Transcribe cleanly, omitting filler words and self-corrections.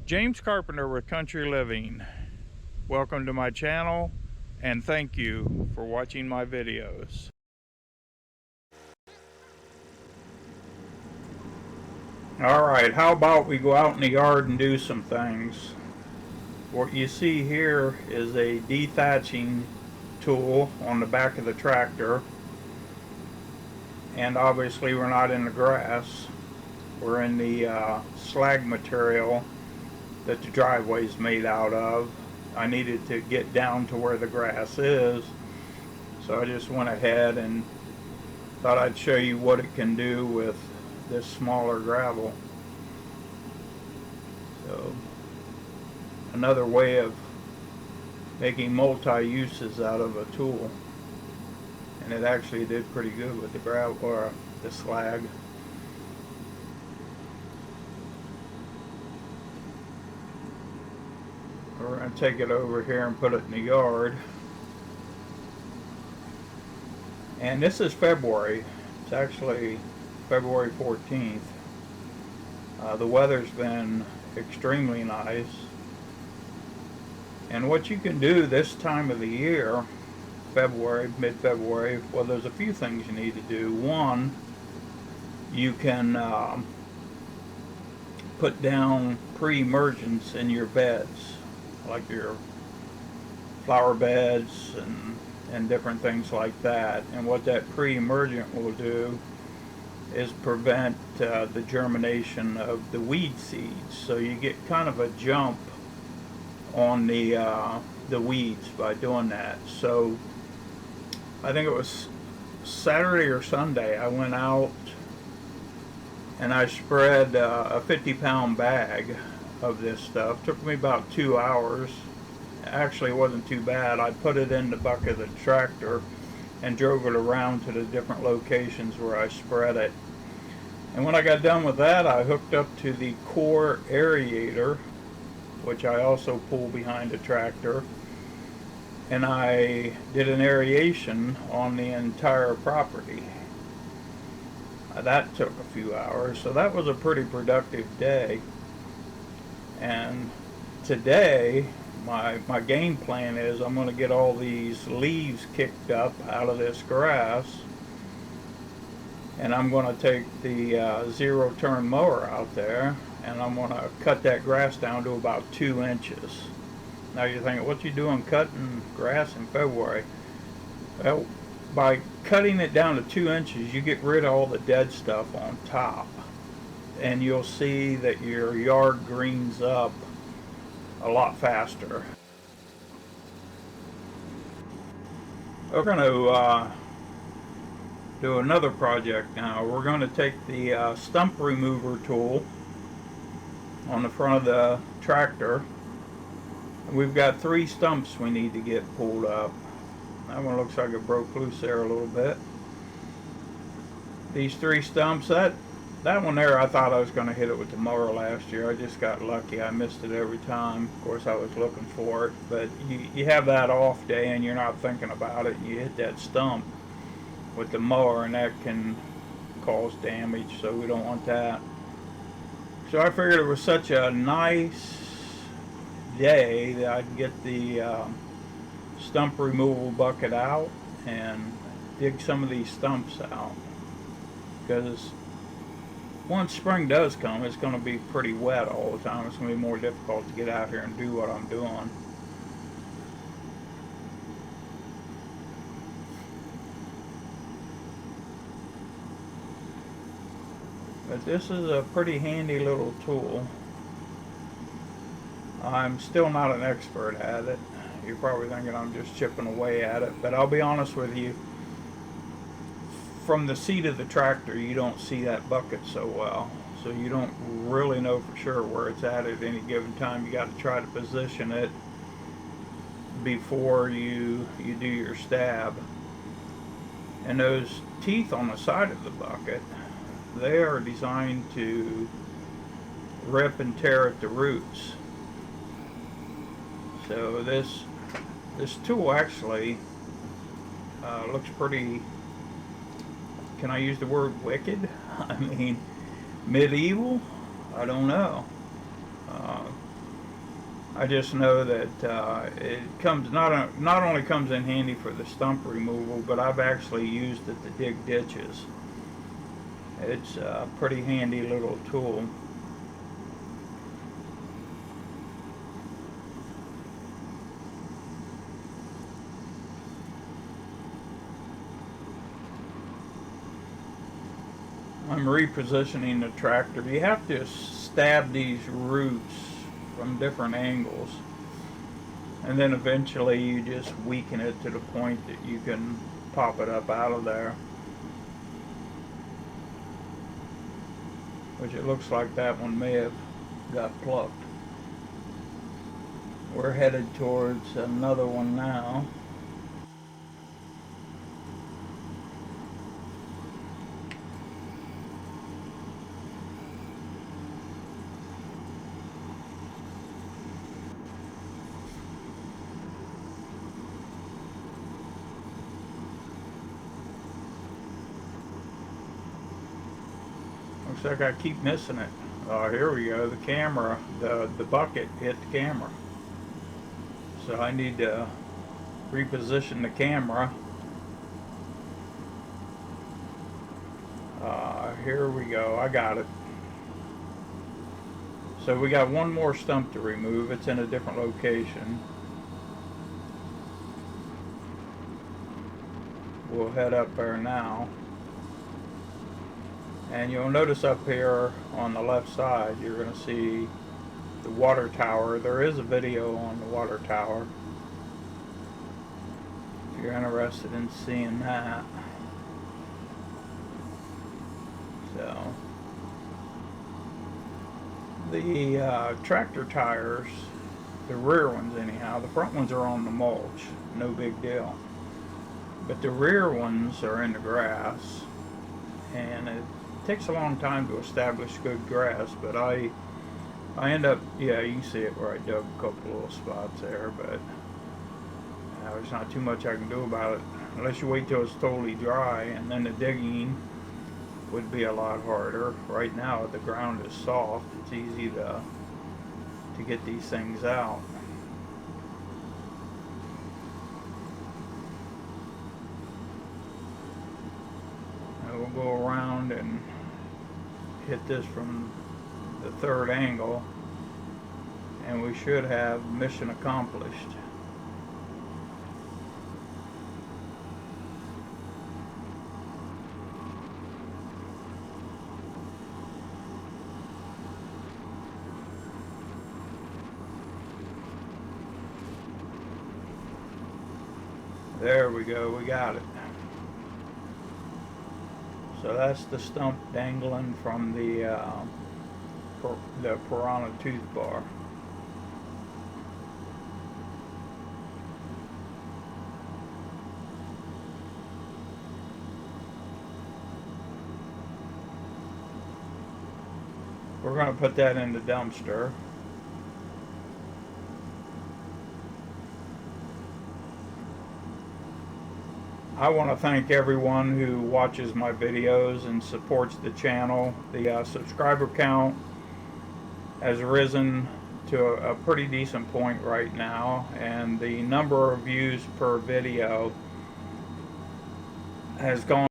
James Carpenter with Country Living. Welcome to my channel and thank you for watching my videos. Alright, how about we go out in the yard and do some things. What you see here is a dethatching tool on the back of the tractor, and obviously we're not in the grass, we're in the slag material that the driveway is made out of. I needed to get down to where the grass is, so I just went ahead and thought I'd show you what it can do with this smaller gravel. So another way of making multi-uses out of a tool, and it actually did pretty good with the gravel or the slag. We're going to take it over here and put it in the yard. And this is February. It's actually February 14th. The weather's been extremely nice. And what you can do this time of the year, February, mid-February, well, there's a few things you need to do. One, you can put down pre-emergence in your beds, like your flower beds and different things like that. And what that pre-emergent will do is prevent the germination of the weed seeds. So you get kind of a jump on the weeds by doing that. So I think it was Saturday or Sunday I went out and I spread a 50-pound bag of this stuff. Took me about 2 hours. Actually, it wasn't too bad. I put it in the bucket of the tractor and drove it around to the different locations where I spread it. And when I got done with that, I hooked up to the core aerator, which I also pull behind the tractor, and I did an aeration on the entire property. That took a few hours, so that was a pretty productive day. And today my game plan is I'm going to get all these leaves kicked up out of this grass, and I'm going to take the zero-turn mower out there and I'm going to cut that grass down to about 2 inches. Now you're thinking, what you doing cutting grass in February? Well, by cutting it down to 2 inches, you get rid of all the dead stuff on top, and you'll see that your yard greens up a lot faster. We're going to do another project now. We're going to take the stump remover tool on the front of the tractor. We've got 3 stumps we need to get pulled up. That one looks like it broke loose there a little bit. These 3 stumps, that one there, I thought I was going to hit it with the mower last year. I just got lucky. I missed it every time. Of course, I was looking for it. But you have that off day and you're not thinking about it. You hit that stump with the mower and that can cause damage, so we don't want that. So I figured it was such a nice day that I'd get the stump removal bucket out and dig some of these stumps out, because once spring does come, it's going to be pretty wet all the time. It's going to be more difficult to get out here and do what I'm doing. But this is a pretty handy little tool. I'm still not an expert at it. You're probably thinking I'm just chipping away at it, but I'll be honest with you, from the seat of the tractor you don't see that bucket so well, so you don't really know for sure where it's at any given time. You got to try to position it before you do your stab. And those teeth on the side of the bucket, they are designed to rip and tear at the roots. So this tool actually looks pretty, can I use the word wicked? I mean, medieval? I don't know. I just know that it comes not only comes in handy for the stump removal, but I've actually used it to dig ditches. It's a pretty handy little tool. I'm repositioning the tractor. You have to stab these roots from different angles, and then eventually you just weaken it to the point that you can pop it up out of there. Which it looks like that one may have got plucked. We're headed towards another one now. Looks like I keep missing it. Oh, here we go. The camera, the bucket hit the camera. So I need to reposition the camera. Here we go. I got it. So we got one more stump to remove. It's in a different location. We'll head up there now. And you'll notice up here on the left side, you're going to see the water tower. There is a video on the water tower if you're interested in seeing that. So the tractor tires, the rear ones anyhow, the front ones are on the mulch, no big deal. But the rear ones are in the grass, and it takes a long time to establish good grass, but I end up, yeah, you can see it where I dug a couple little spots there, but there's not too much I can do about it unless you wait till it's totally dry, and then the digging would be a lot harder. Right now the ground is soft, it's easy to get these things out. And we'll go around and hit this from the third angle, and we should have mission accomplished. There we go, we got it. So that's the stump dangling from the piranha tooth bar. We're going to put that in the dumpster. I want to thank everyone who watches my videos and supports the channel. The subscriber count has risen to a pretty decent point right now, and the number of views per video has gone